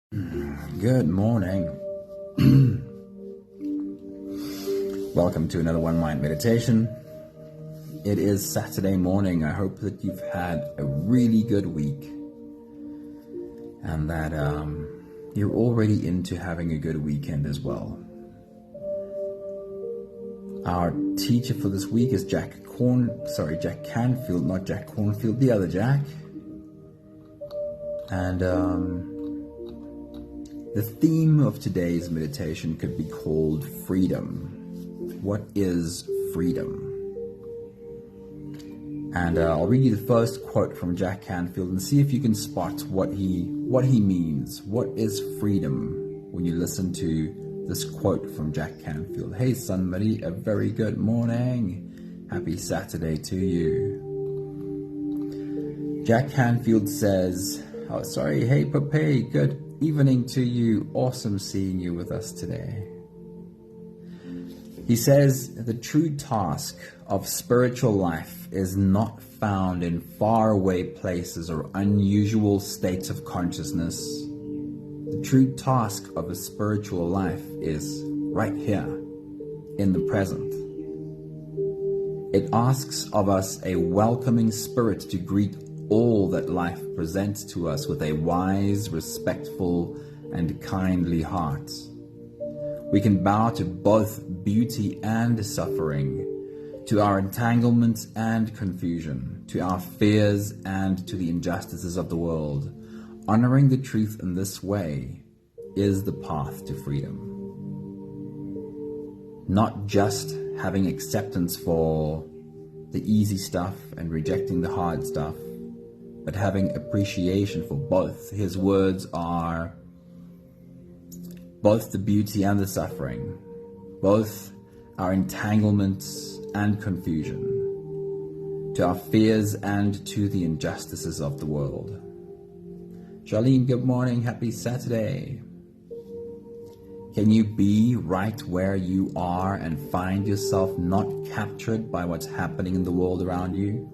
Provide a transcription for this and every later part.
Good morning. Welcome to another One Mind Meditation. It is Saturday morning. I hope that you've had a really good week and that you're already into having a good weekend as well. Our teacher for this week is Jack Canfield, not Jack Cornfield, the other Jack. And the theme of today's meditation could be called freedom. What is freedom? And I'll read you the first quote from Jack Canfield and see if you can spot what he means. What is freedom when you listen to this quote from Jack Canfield? Hey somebody, a very good morning. Happy Saturday to you. Jack Canfield says, hey Pepe, good evening to you. Awesome seeing you with us today. He says, the true task of spiritual life is not found in faraway places or unusual states of consciousness. The true task of a spiritual life is right here, in the present. It asks of us a welcoming spirit to greet all that life presents to us with a wise, respectful, and kindly heart. We can bow to both beauty and suffering, to our entanglements and confusion, to our fears and to the injustices of the world. Honoring the truth in this way is the path to freedom. Not just having acceptance for the easy stuff and rejecting the hard stuff, but having appreciation for both. His words are both the beauty and the suffering, both our entanglements and confusion, to our fears and to the injustices of the world. Charlene, good morning. Happy Saturday. Can you be right where you are and find yourself not captured by what's happening in the world around you?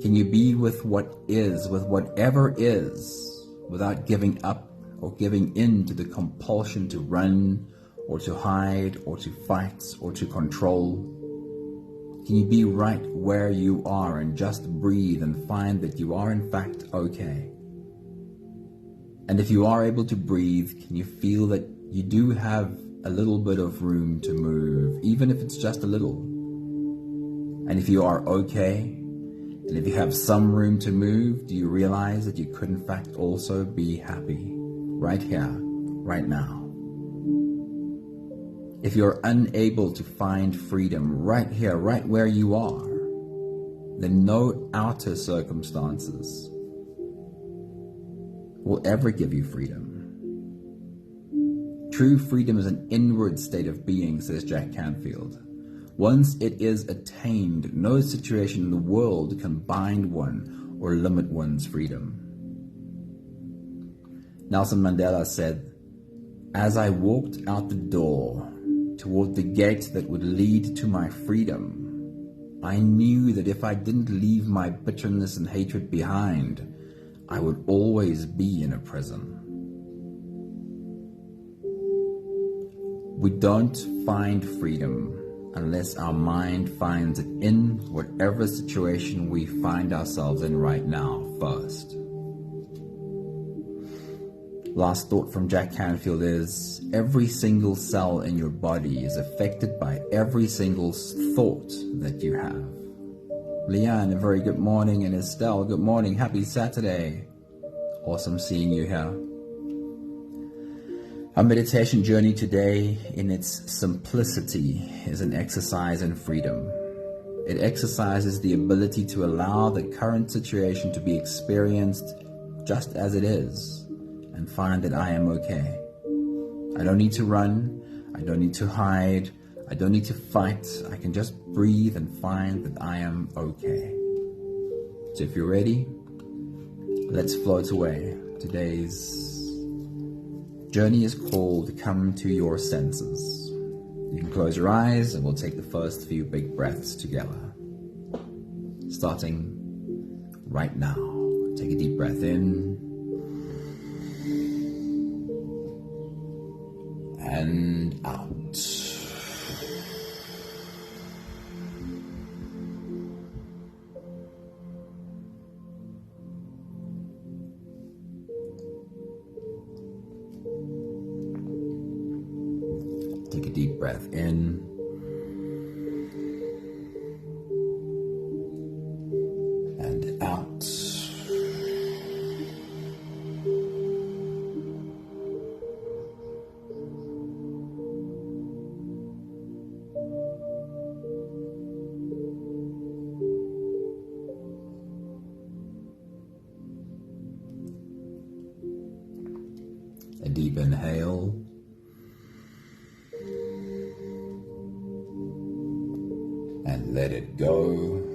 Can you be with what is, with whatever is, without giving up or giving in to the compulsion to run or to hide or to fight or to control? Can you be right where you are and just breathe and find that you are in fact okay? And if you are able to breathe, can you feel that you do have a little bit of room to move, even if it's just a little? And if you are okay, and if you have some room to move, do you realize that you could in fact also be happy right here, right now? If you're unable to find freedom right here, right where you are, then no outer circumstances will ever give you freedom. True freedom is an inward state of being, says Jack Canfield. Once it is attained, no situation in the world can bind one or limit one's freedom. Nelson Mandela said, as I walked out the door toward the gate that would lead to my freedom, I knew that if I didn't leave my bitterness and hatred behind, I would always be in a prison. We don't find freedom unless our mind finds it in whatever situation we find ourselves in right now first. Last thought from Jack Canfield is, every single cell in your body is affected by every single thought that you have. Leanne, a very good morning, and Estelle, good morning. Happy Saturday. Awesome seeing you here. Our meditation journey today, in its simplicity, is an exercise in freedom. It exercises the ability to allow the current situation to be experienced just as it is and find that I am okay. I don't need to run. I don't need to hide. I don't need to fight. I can just breathe and find that I am okay. So if you're ready, let's float away. Today's journey is called Come to Your Senses. You can close your eyes and we'll take the first few big breaths together. Starting right now. Take a deep breath in and out. Take a deep breath in. And out. A deep inhale. And let it go.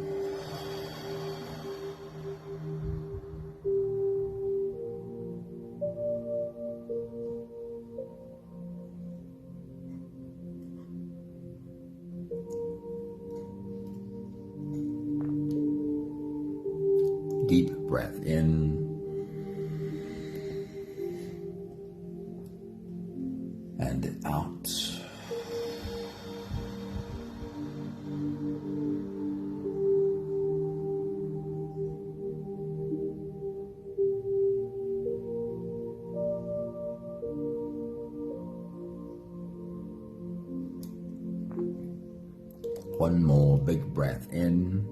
Deep breath in. And out. One more big breath in.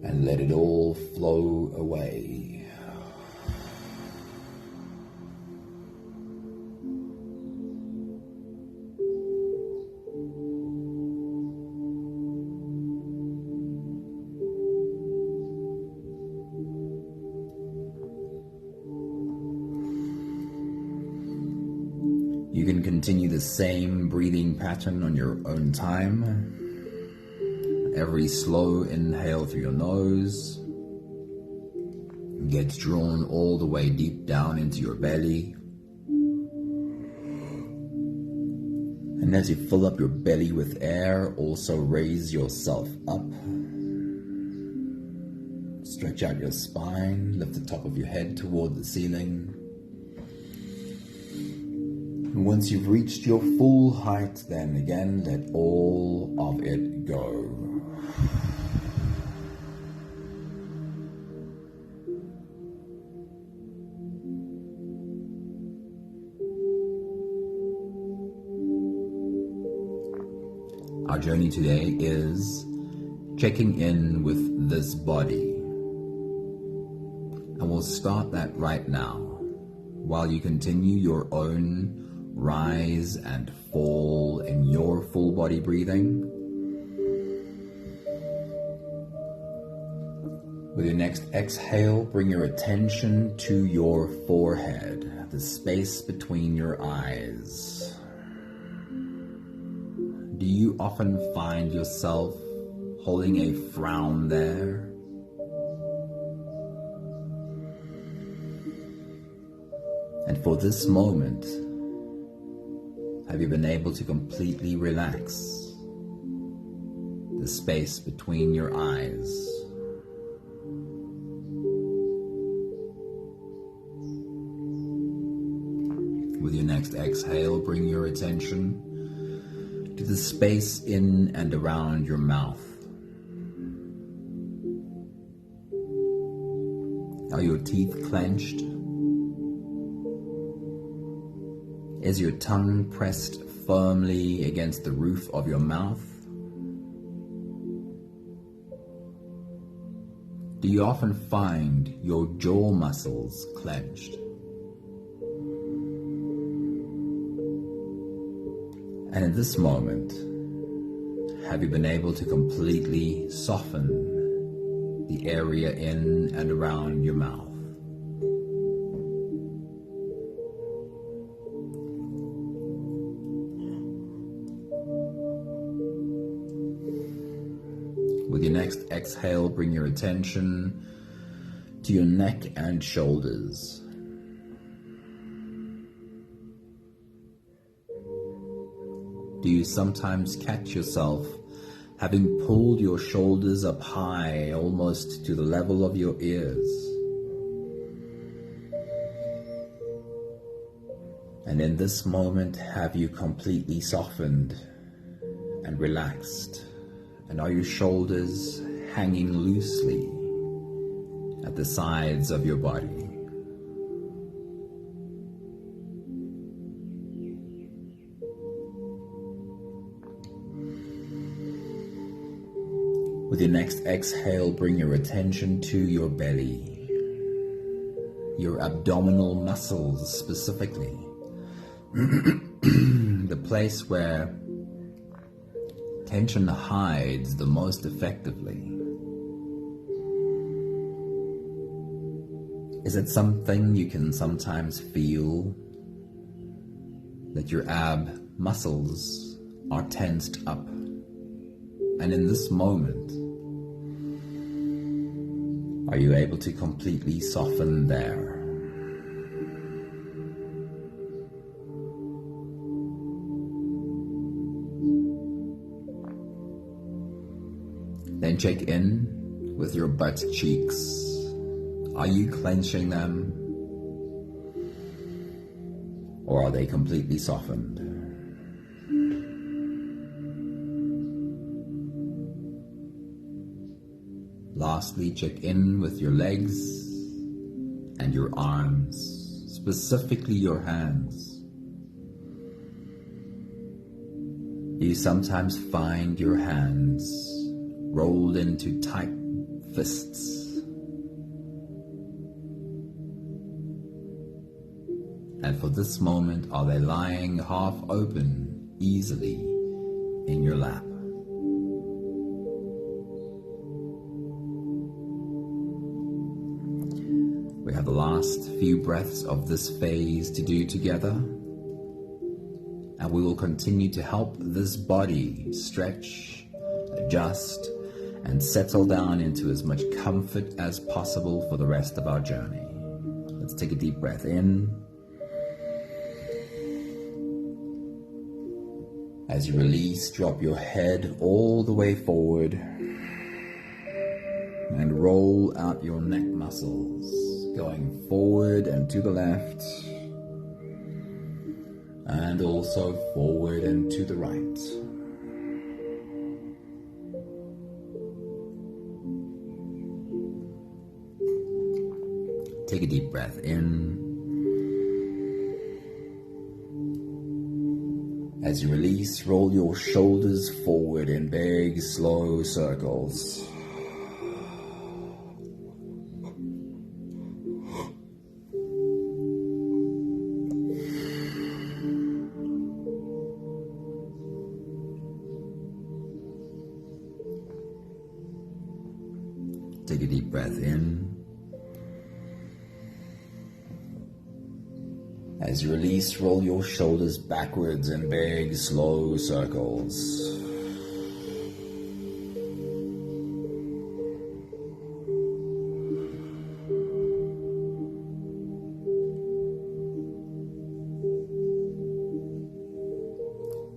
And let it all flow away. You can continue the same breathing pattern on your own time. Every slow inhale through your nose gets drawn all the way deep down into your belly. And as you fill up your belly with air, also raise yourself up. Stretch out your spine, lift the top of your head toward the ceiling. And once you've reached your full height, then again let all of it go. Our journey today is checking in with this body. And we'll start that right now while you continue your own rise and fall in your full body breathing. With your next exhale, bring your attention to your forehead, the space between your eyes. Do you often find yourself holding a frown there? And for this moment, have you been able to completely relax the space between your eyes? With your next exhale, bring your attention to the space in and around your mouth. Are your teeth clenched? Is your tongue pressed firmly against the roof of your mouth? Do you often find your jaw muscles clenched? And in this moment, have you been able to completely soften the area in and around your mouth? With your next exhale, bring your attention to your neck and shoulders. Do you sometimes catch yourself having pulled your shoulders up high, almost to the level of your ears? And in this moment, have you completely softened and relaxed? And are your shoulders hanging loosely at the sides of your body? With your next exhale, bring your attention to your belly, your abdominal muscles specifically, the place where tension hides the most effectively. Is it something you can sometimes feel, that your ab muscles are tensed up? And in this moment, are you able to completely soften there? Then check in with your butt cheeks. Are you clenching them? Or are they completely softened? Lastly, check in with your legs and your arms, specifically your hands. You sometimes find your hands rolled into tight fists. And for this moment, are they lying half open easily in your lap? We have the last few breaths of this phase to do together, and we will continue to help this body stretch, adjust, and settle down into as much comfort as possible for the rest of our journey. Let's take a deep breath in. As you release, drop your head all the way forward and roll out your neck muscles, going forward and to the left, and also forward and to the right. Take a deep breath in. As you release, roll your shoulders forward in big, slow circles. Take a deep breath in. As you release, roll your shoulders backwards in big, slow circles.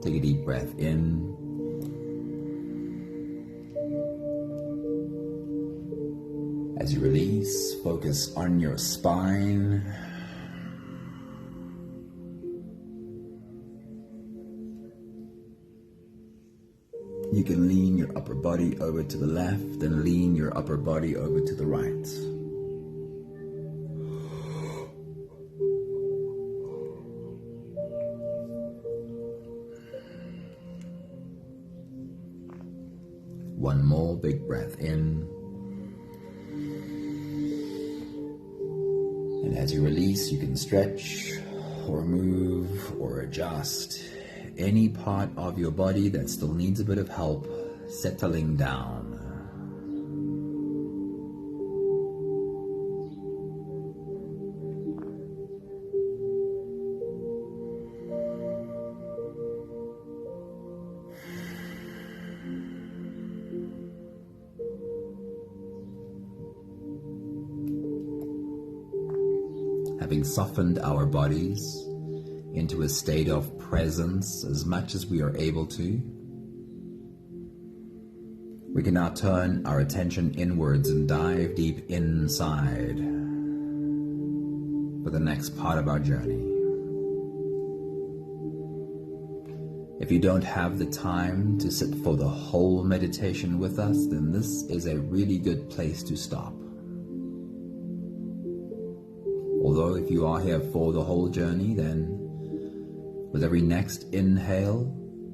Take a deep breath in. As you release, focus on your spine. You can lean your upper body over to the left and lean your upper body over to the right. One more big breath in. And as you release, you can stretch or move or adjust any part of your body that still needs a bit of help settling down. Having softened our bodies into a state of presence as much as we are able to, we can now turn our attention inwards and dive deep inside for the next part of our journey. If you don't have the time to sit for the whole meditation with us, then this is a really good place to stop. Although if you are here for the whole journey, then with every next inhale,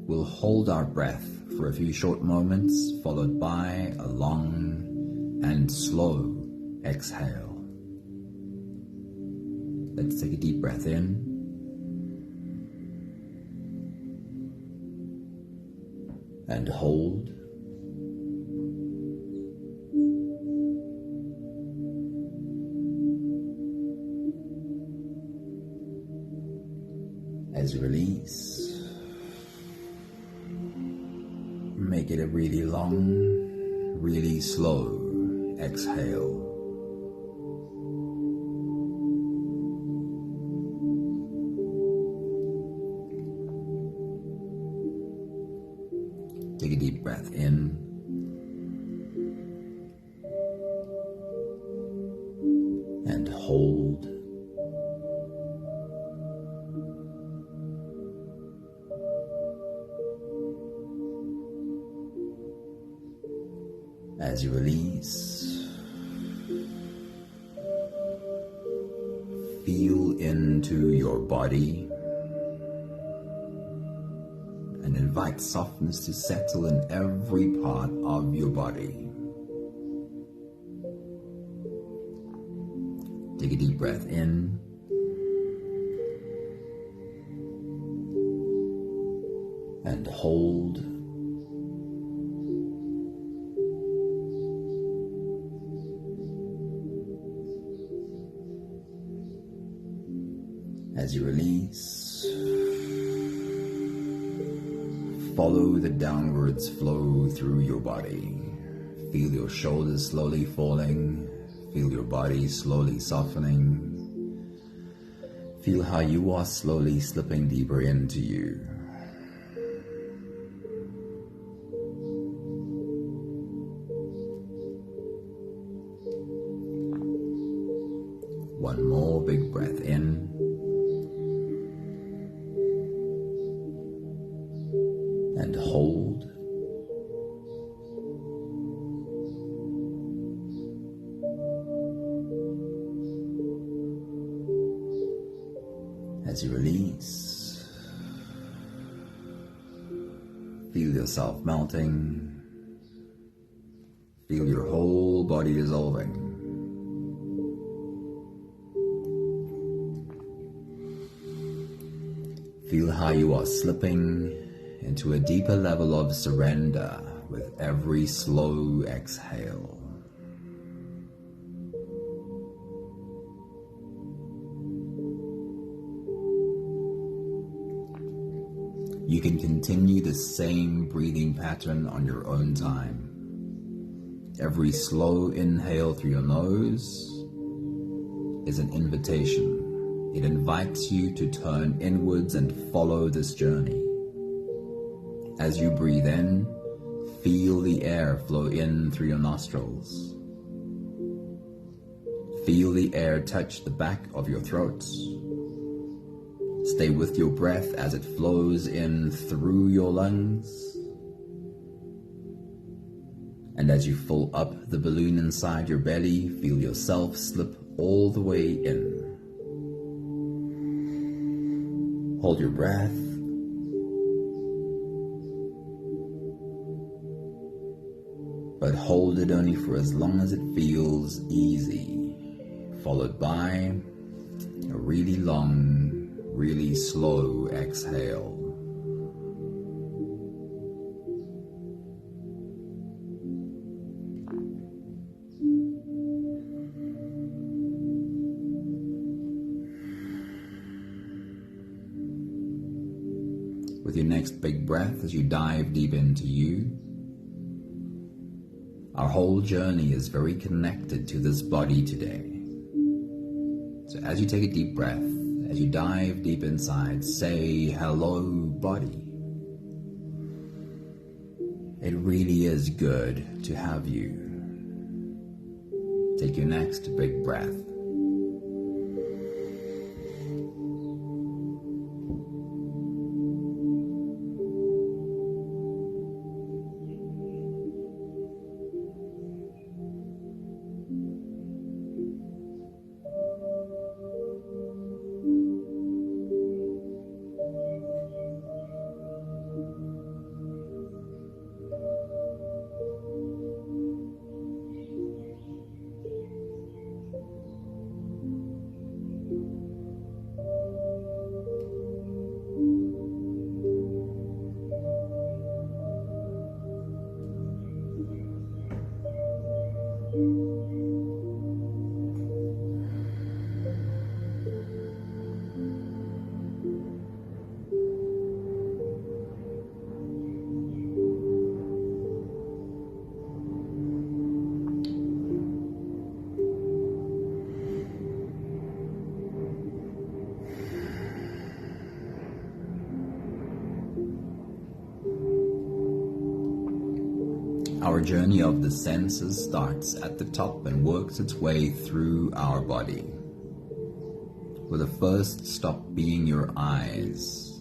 we'll hold our breath for a few short moments, followed by a long and slow exhale. Let's take a deep breath in. And hold. As you release, make it a really long, really slow exhale. Take a deep breath in. And hold. As you release, feel into your body and invite softness to settle in every part of your body. Take a deep breath in. And hold. As you release, follow the downwards flow through your body. Feel your shoulders slowly falling. Feel your body slowly softening. Feel how you are slowly slipping deeper into you. One more big breath in. And hold. As you release, feel yourself melting. Feel your whole body dissolving. Feel how you are slipping into a deeper level of surrender with every slow exhale. You can continue the same breathing pattern on your own time. Every slow inhale through your nose is an invitation. It invites you to turn inwards and follow this journey. As you breathe in, feel the air flow in through your nostrils. Feel the air touch the back of your throat. Stay with your breath as it flows in through your lungs. And as you fill up the balloon inside your belly, feel yourself slip all the way in. Hold your breath. But hold it only for as long as it feels easy, followed by a really long, really slow exhale. With your next big breath, as you dive deep into you, our whole journey is very connected to this body today. So as you take a deep breath, as you dive deep inside, say, "Hello, body." It really is good to have you. Take your next big breath. Our journey of the senses starts at the top and works its way through our body, with the first stop being your eyes.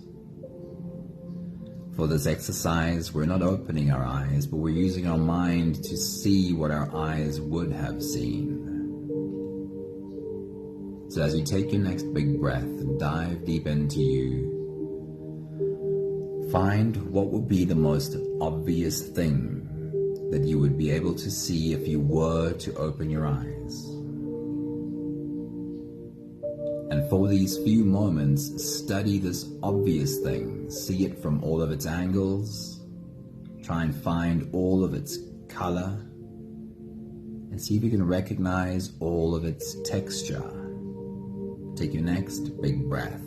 For this exercise, we're not opening our eyes, but we're using our mind to see what our eyes would have seen. So as you take your next big breath and dive deep into you, find what would be the most obvious thing that you would be able to see if you were to open your eyes. And for these few moments, study this obvious thing. See it from all of its angles. Try and find all of its color. And see if you can recognize all of its texture. Take your next big breath.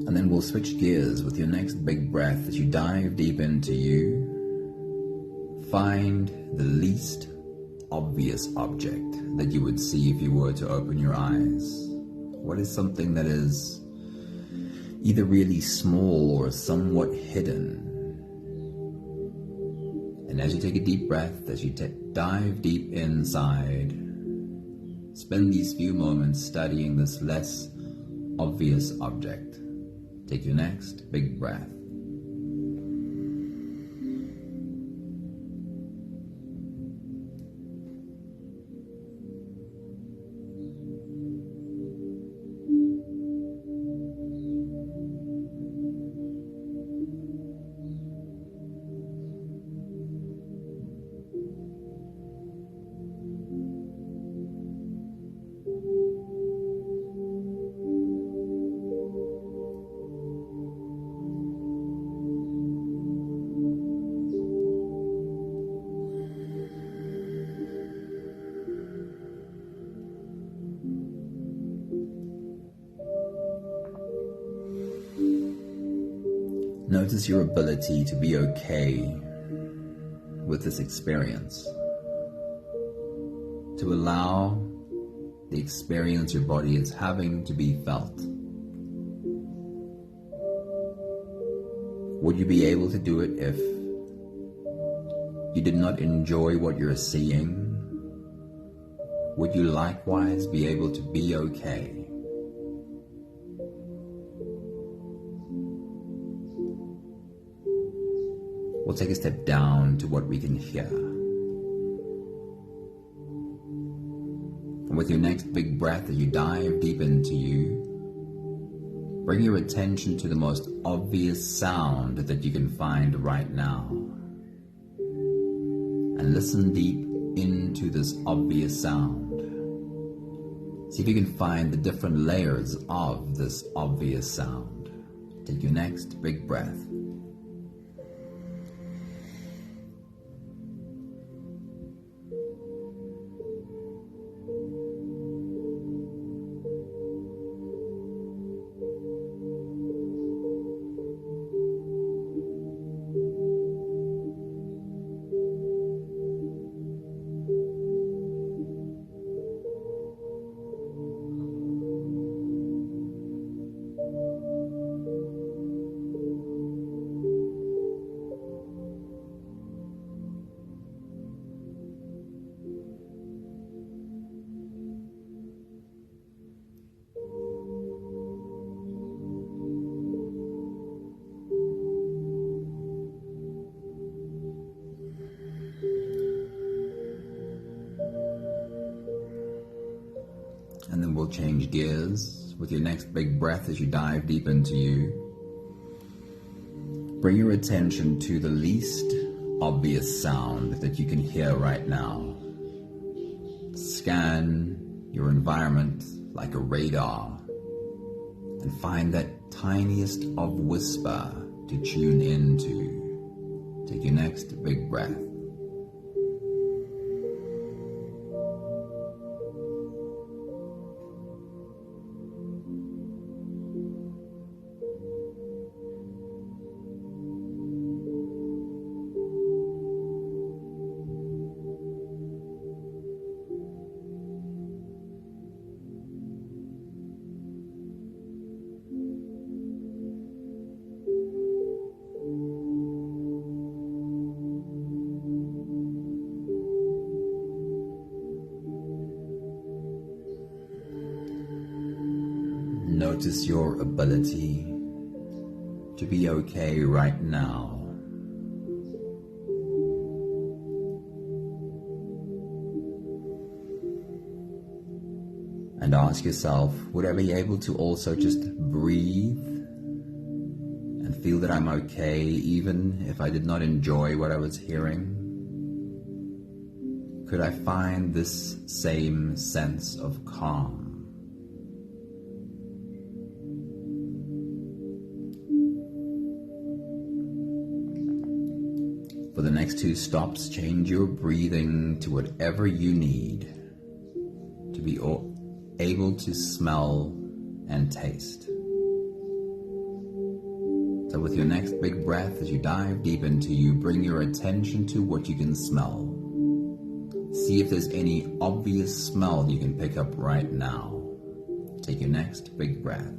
And then we'll switch gears with your next big breath as you dive deep into you. Find the least obvious object that you would see if you were to open your eyes. What is something that is either really small or somewhat hidden? And as you take a deep breath, as you dive deep inside, spend these few moments studying this less obvious object. Take your next big breath. Notice your ability to be okay with this experience, to allow the experience your body is having to be felt. Would you be able to do it if you did not enjoy what you're seeing? Would you likewise be able to be okay? We'll take a step down to what we can hear. And with your next big breath, as you dive deep into you, bring your attention to the most obvious sound that you can find right now. And listen deep into this obvious sound. See if you can find the different layers of this obvious sound. Take your next big breath. And then we'll change gears with your next big breath as you dive deep into you. Bring your attention to the least obvious sound that you can hear right now. Scan your environment like a radar and find that tiniest of whisper to tune into. Take your next big breath. Notice your ability to be okay right now. And ask yourself, would I be able to also just breathe and feel that I'm okay even if I did not enjoy what I was hearing? Could I find this same sense of calm? For the next 2 stops, change your breathing to whatever you need to be able to smell and taste. So with your next big breath, as you dive deep into you, bring your attention to what you can smell. See if there's any obvious smell you can pick up right now. Take your next big breath.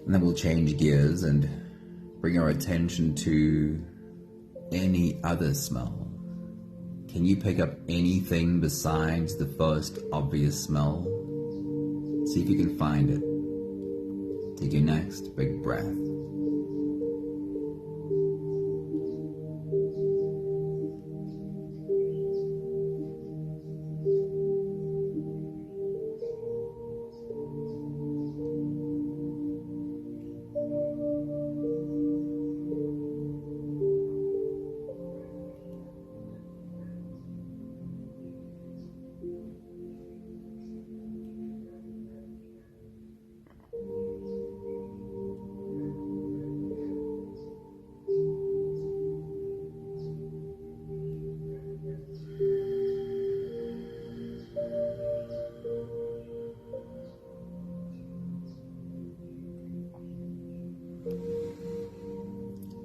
And then we'll change gears and bring our attention to any other smell. Can you pick up anything besides the first obvious smell? See if you can find it. Take your next big breath.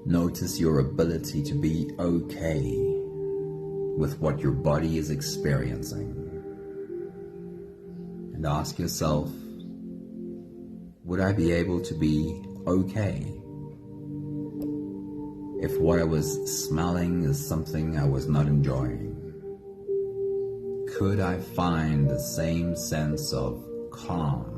Notice your ability to be okay with what your body is experiencing. And ask yourself, would I be able to be okay if what I was smelling is something I was not enjoying? Could I find the same sense of calm?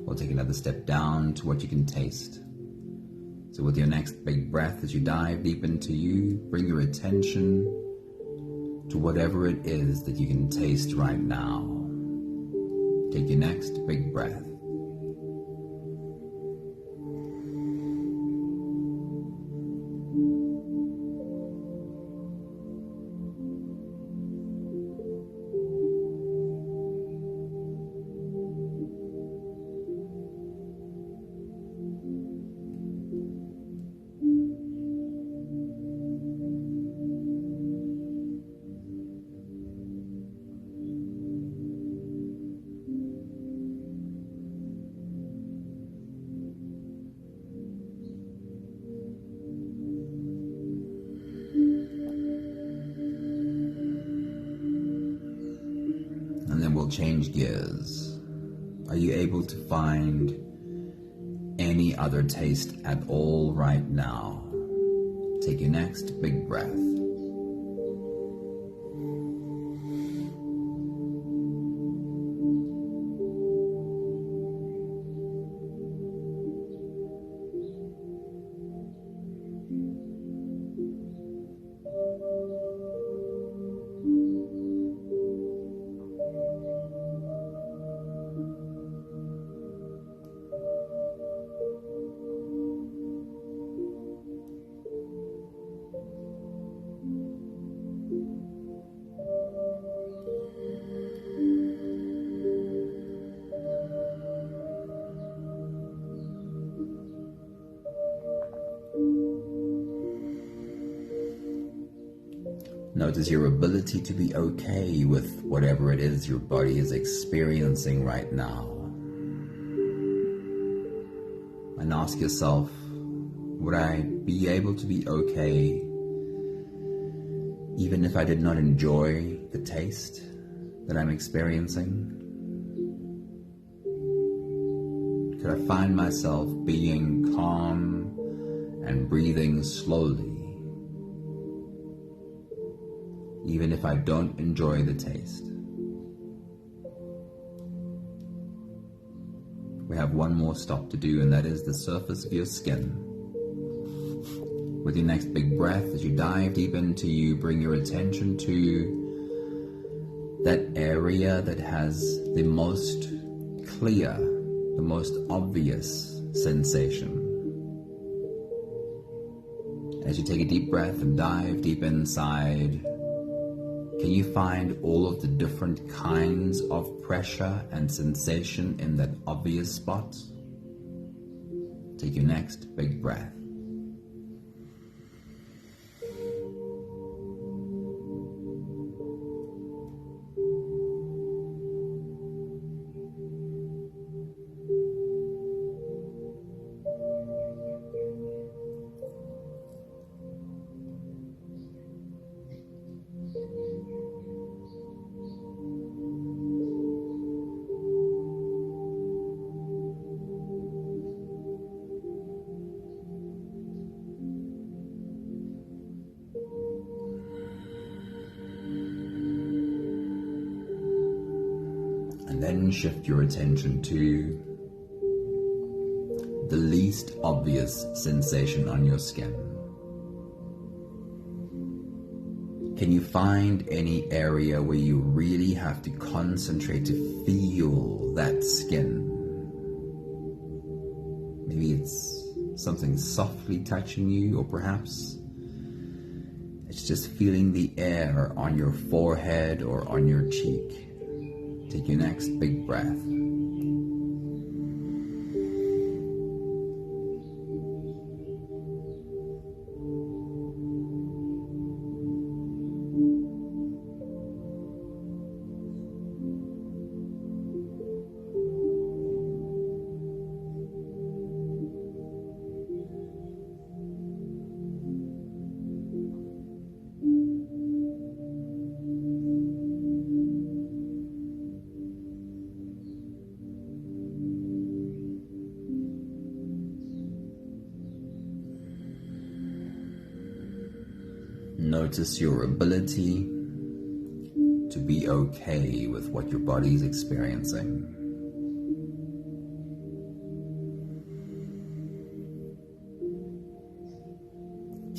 We'll take another step down to what you can taste. So with your next big breath, as you dive deep into you, bring your attention to whatever it is that you can taste right now. Take your next big breath. And then we'll change gears. Are you able to find any other taste at all right now? Take your next big breath. Notice your ability to be okay with whatever it is your body is experiencing right now. And ask yourself, would I be able to be okay even if I did not enjoy the taste that I'm experiencing? Could I find myself being calm and breathing slowly, even if I don't enjoy the taste? We have one more stop to do, and that is the surface of your skin. With your next big breath, as you dive deep into you, bring your attention to that area that has the most clear, the most obvious sensation. As you take a deep breath and dive deep inside, can you find all of the different kinds of pressure and sensation in that obvious spot? Take your next big breath. And then shift your attention to the least obvious sensation on your skin. Can you find any area where you really have to concentrate to feel that skin? Maybe it's something softly touching you, or perhaps it's just feeling the air on your forehead or on your cheek. Take your next big breath. Notice your ability to be okay with what your body is experiencing.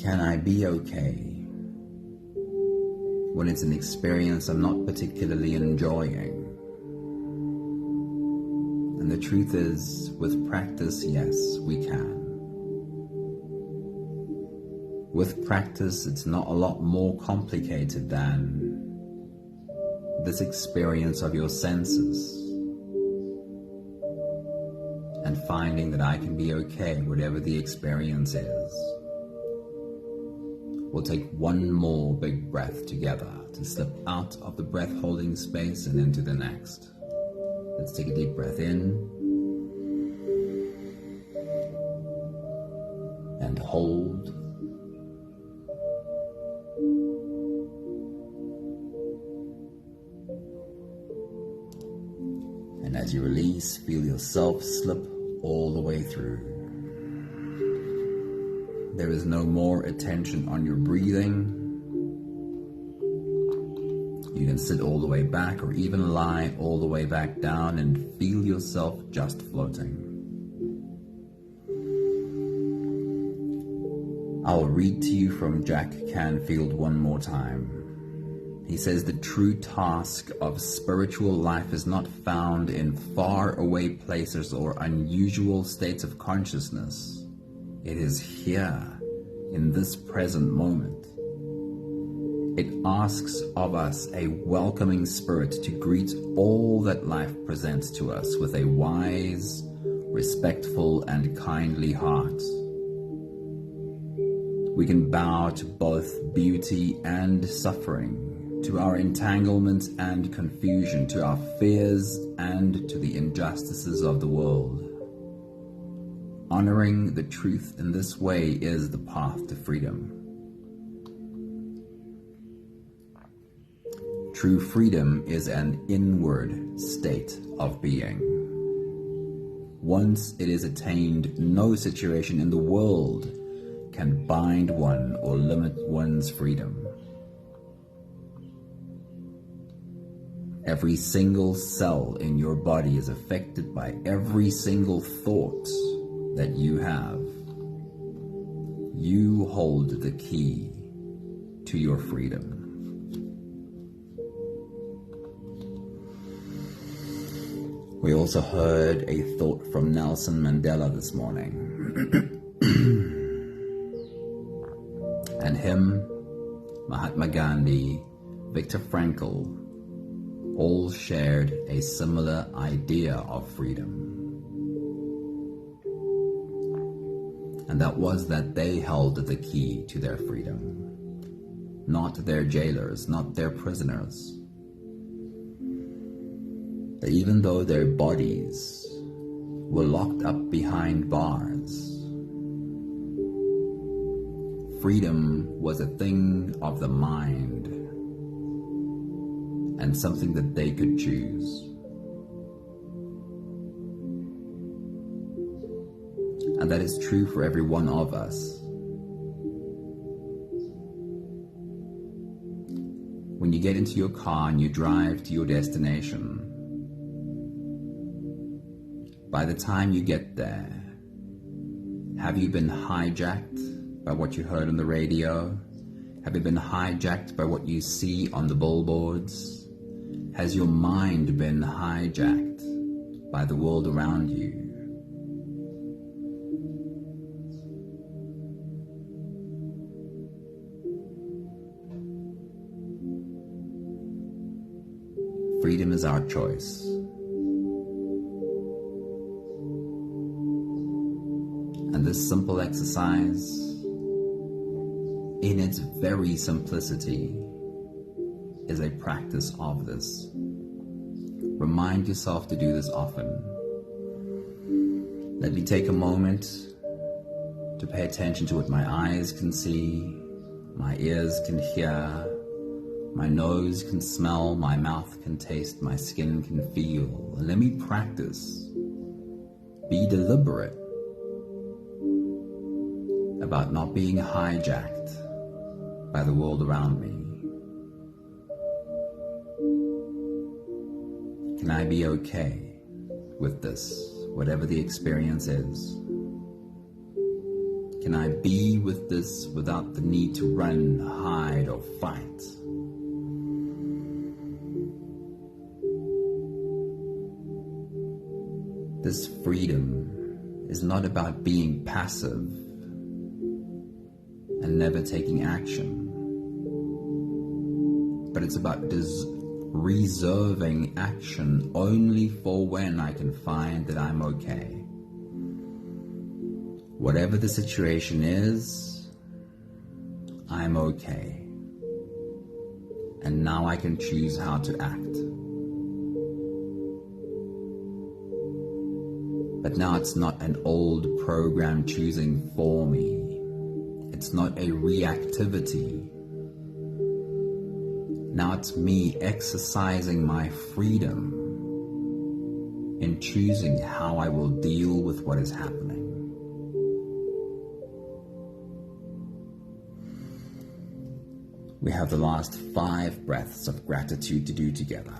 Can I be okay when it's an experience I'm not particularly enjoying? And the truth is, with practice, yes, we can. With practice, it's not a lot more complicated than this experience of your senses and finding that I can be okay, whatever the experience is. We'll take one more big breath together to slip out of the breath-holding space and into the next. Let's take a deep breath in and hold. And as you release, feel yourself slip all the way through. There is no more attention on your breathing. You can sit all the way back or even lie all the way back down and feel yourself just floating. I'll read to you from Jack Canfield one more time. He says the true task of spiritual life is not found in far away places or unusual states of consciousness. It is here, in this present moment. It asks of us a welcoming spirit to greet all that life presents to us with a wise, respectful, and kindly heart. We can bow to both beauty and suffering, to our entanglements and confusion, to our fears and to the injustices of the world. Honoring the truth in this way is the path to freedom. True freedom is an inward state of being. Once it is attained, no situation in the world can bind one or limit one's freedom. Every single cell in your body is affected by every single thought that you have. You hold the key to your freedom. We also heard a thought from Nelson Mandela this morning. And him, Mahatma Gandhi, Viktor Frankl, all shared a similar idea of freedom. And that was that they held the key to their freedom. Not their jailers, not their prisoners. That even though their bodies were locked up behind bars, freedom was a thing of the mind and something that they could choose. And that is true for every one of us. When you get into your car and you drive to your destination, by the time you get there, have you been hijacked by what you heard on the radio? Have you been hijacked by what you see on the billboards? Has your mind been hijacked by the world around you? Freedom is our choice. And this simple exercise, in its very simplicity, is a practice of this. Remind yourself to do this often. Let me take a moment to pay attention to what my eyes can see, my ears can hear, my nose can smell, my mouth can taste, my skin can feel. And let me practice. Be deliberate about not being hijacked by the world around me. Can I be okay with this, whatever the experience is? Can I be with this without the need to run, hide, or fight? This freedom is not about being passive and never taking action, but it's about reserving action only for when I can find that I'm okay. Whatever the situation is, I'm okay. And now I can choose how to act. But now it's not an old program choosing for me. It's not a reactivity. Now it's me exercising my freedom in choosing how I will deal with what is happening. We have the last 5 breaths of gratitude to do together.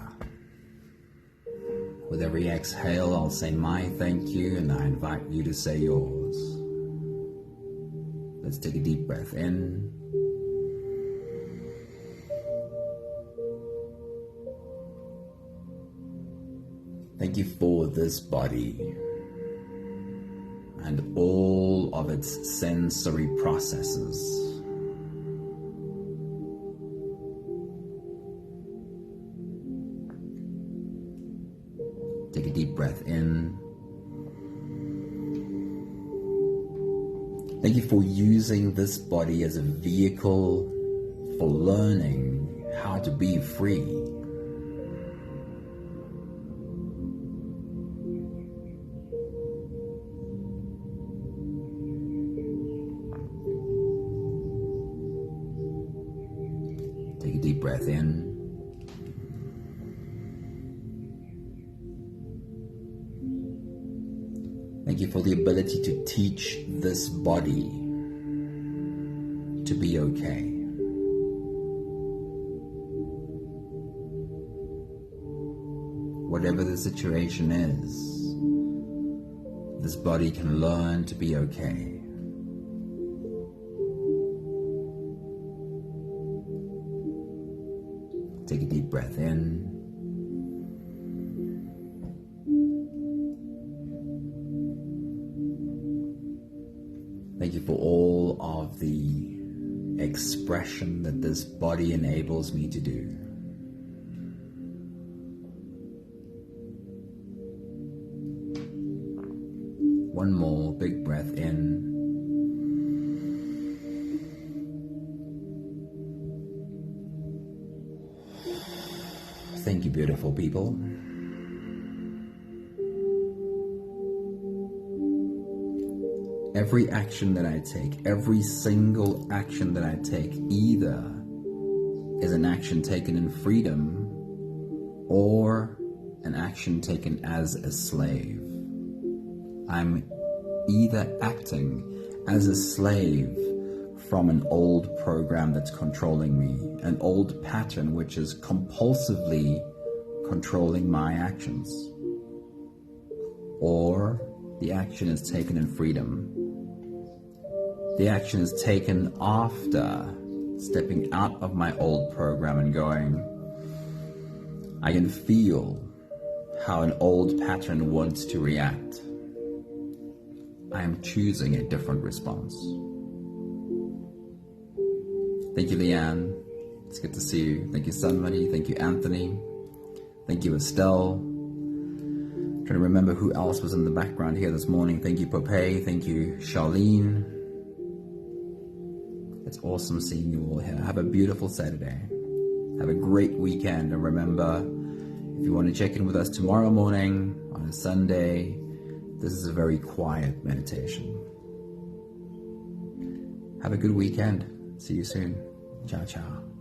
With every exhale, I'll say my thank you, and I invite you to say yours. Let's take a deep breath in. Thank you for this body and all of its sensory processes. Take a deep breath in. Thank you for using this body as a vehicle for learning how to be free. Take a deep breath in. Thank you for the ability to teach this body to be okay. Whatever the situation is, this body can learn to be okay. Take a deep breath in. Thank you for all of the expression that this body enables me to do. One more big breath in. Thank you, beautiful people. Every action that I take, every single action that I take, either is an action taken in freedom or an action taken as a slave. I'm either acting as a slave from an old program that's controlling me, an old pattern which is compulsively controlling my actions, or the action is taken in freedom. The action is taken after stepping out of my old program and going, I can feel how an old pattern wants to react. I am choosing a different response. Thank you, Leanne. It's good to see you. Thank you, Sunmani. Thank you, Anthony. Thank you, Estelle. I'm trying to remember who else was in the background here this morning. Thank you, Popeye. Thank you, Charlene. It's awesome seeing you all here. Have a beautiful Saturday. Have a great weekend. And remember, if you want to check in with us tomorrow morning on a Sunday, this is a very quiet meditation. Have a good weekend. See you soon. Ciao, ciao.